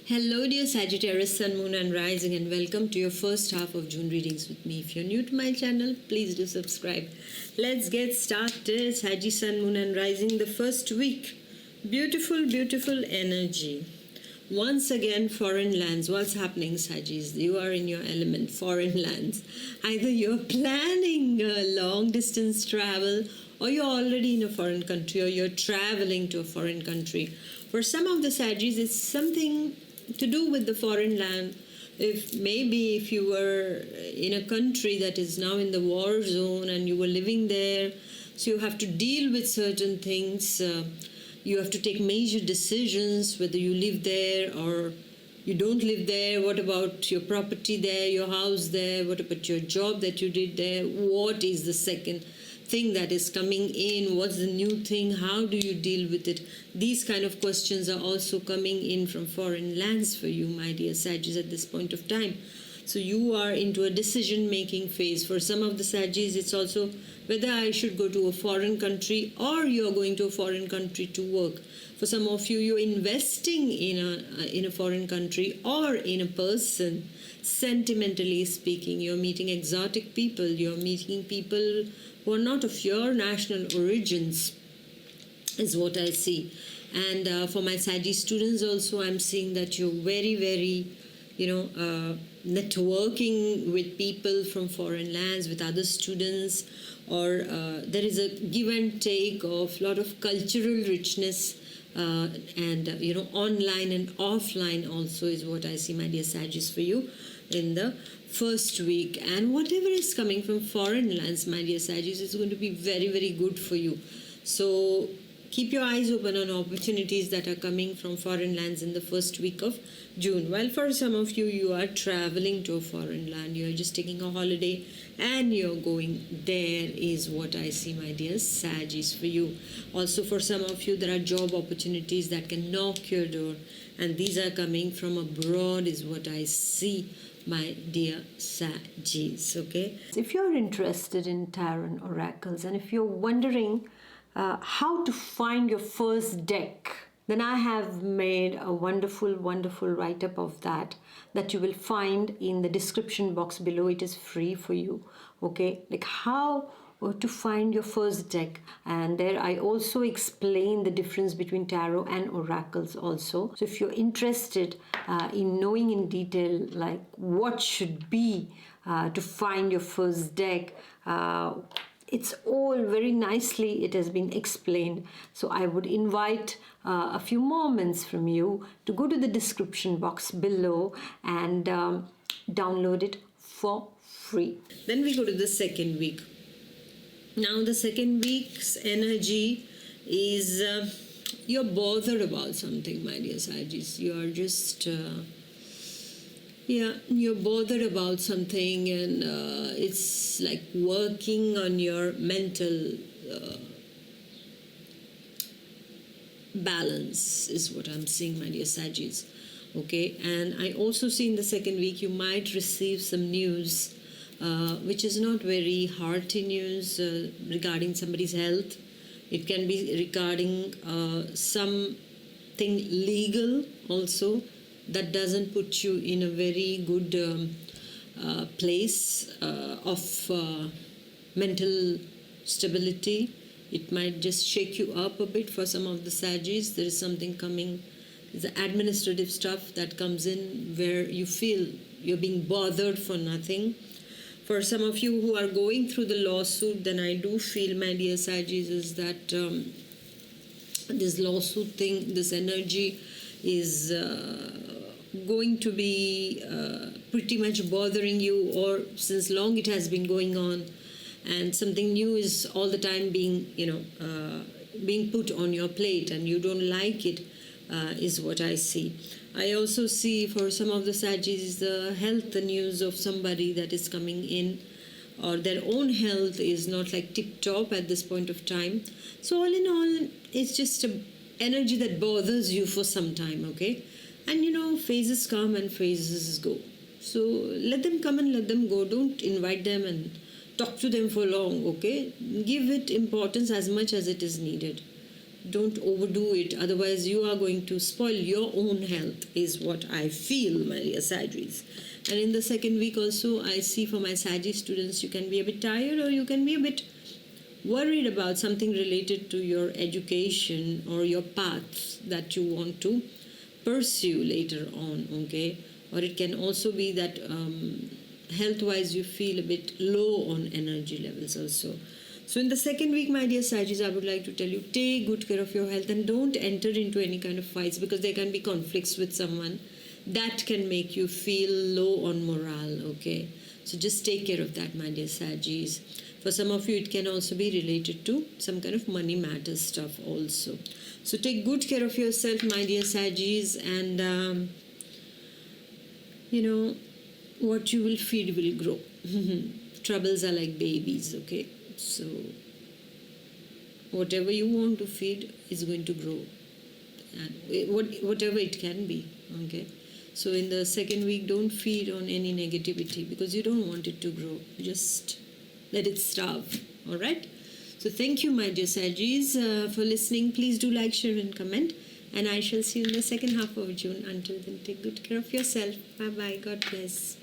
Hello, dear Sagittarius, Sun, Moon, and Rising, and welcome to your first half of June readings with me. If you're new to my channel, please do subscribe. Let's get started. Saggy, Sun, Moon, and Rising, the first week. Beautiful, beautiful energy. Once again, foreign lands. What's happening, Saggis? You are in your element, foreign lands. Either you're planning a long distance travel, or you're already in a foreign country, or you're traveling to a foreign country. For some of the Saggis, it's something to do with the foreign land. If you were in a country that is now in the war zone and you were living there, so you have to deal with certain things. You have to take major decisions whether you live there or you don't live there. What about your property there, your house there? What about your job that you did there? What is the second thing that is coming in? What's the new thing? How do you deal with it? These kind of questions are also coming in from foreign lands for you, my dear Sagittarius, at this point of time. So you are into a decision-making phase. For some of the Sagittarius, it's also whether I should go to a foreign country or you're going to a foreign country to work. For some of you, you're investing in a foreign country or in a person. Sentimentally speaking, you're meeting exotic people. You're meeting people who are not of your national origins, is what I see. And for my Sagittarius students also, I'm seeing that you're very, very, networking with people from foreign lands, with other students, or there is a give and take of a lot of cultural richness, and online and offline also is what I see, my dear Sagittarius, for you in the first week. And whatever is coming from foreign lands, my dear Sagittarius, is going to be very, very good for you. So keep your eyes open on opportunities that are coming from foreign lands in the first week of June. While for some of you, you are traveling to a foreign land, you're just taking a holiday and you're going there, is what I see, my dear Sagittarius, for you. Also for some of you, there are job opportunities that can knock your door, and these are coming from abroad, is what I see, my dear Sagittarius. Okay, if you're interested in tarot oracles and if you're wondering how to find your first deck, then I have made a wonderful write-up of that you will find in the description box below. It is free for you. Okay, like how to find your first deck, and there I also explain the difference between tarot and oracles also. So if you're interested in knowing in detail like what should be to find your first deck, it's all very nicely, it has been explained. So I would invite a few moments from you to go to the description box below and download it for free. Then we go to the second week. Now the second week's energy is you're bothered about something, my dear Sagittarius. You're just you're bothered about something, and it's like working on your mental balance, is what I'm seeing, my dear Sagittarius. Okay, and I also see in the second week you might receive some news which is not very hearty news regarding somebody's health. It can be regarding something legal also that doesn't put you in a very good place of mental stability. It might just shake you up a bit for some of the Sagittarius. There is something coming, the administrative stuff that comes in where you feel you're being bothered for nothing. For some of you who are going through the lawsuit, then I do feel, my dear Sagittarius, is that this lawsuit thing, this energy is going to be pretty much bothering you, or since long it has been going on, and something new is all the time being being put on your plate and you don't like it, is what I see. I also see for some of the Sagittarius the health news of somebody that is coming in, or their own health is not like tip-top at this point of time. So all in all, it's just an energy that bothers you for some time, okay? And phases come and phases go. So let them come and let them go. Don't invite them and talk to them for long, okay? Give it importance as much as it is needed. don't overdo it, otherwise you are going to spoil your own health, is what I feel, my dear Sagittarius. And in the second week also, I see for my Sagittarius students, you can be a bit tired, or you can be a bit worried about something related to your education or your path that you want to pursue later on, okay? Or it can also be that health-wise you feel a bit low on energy levels also. So in the second week, my dear Sagittarius, I would like to tell you, take good care of your health and don't enter into any kind of fights, because there can be conflicts with someone that can make you feel low on morale, okay? So just take care of that, my dear Sagittarius. For some of you, it can also be related to some kind of money matters stuff also. So take good care of yourself, my dear Sagittarius, and what you will feed will grow. Troubles are like babies, okay? So whatever you want to feed is going to grow, and whatever it can be, okay? So in the second week, don't feed on any negativity, because you don't want it to grow. Just let it starve, all right? So thank you, my dear Sagittarius, for listening. Please do like, share and comment, and I shall see you in the second half of June. Until then, take good care of yourself. Bye-bye. God bless.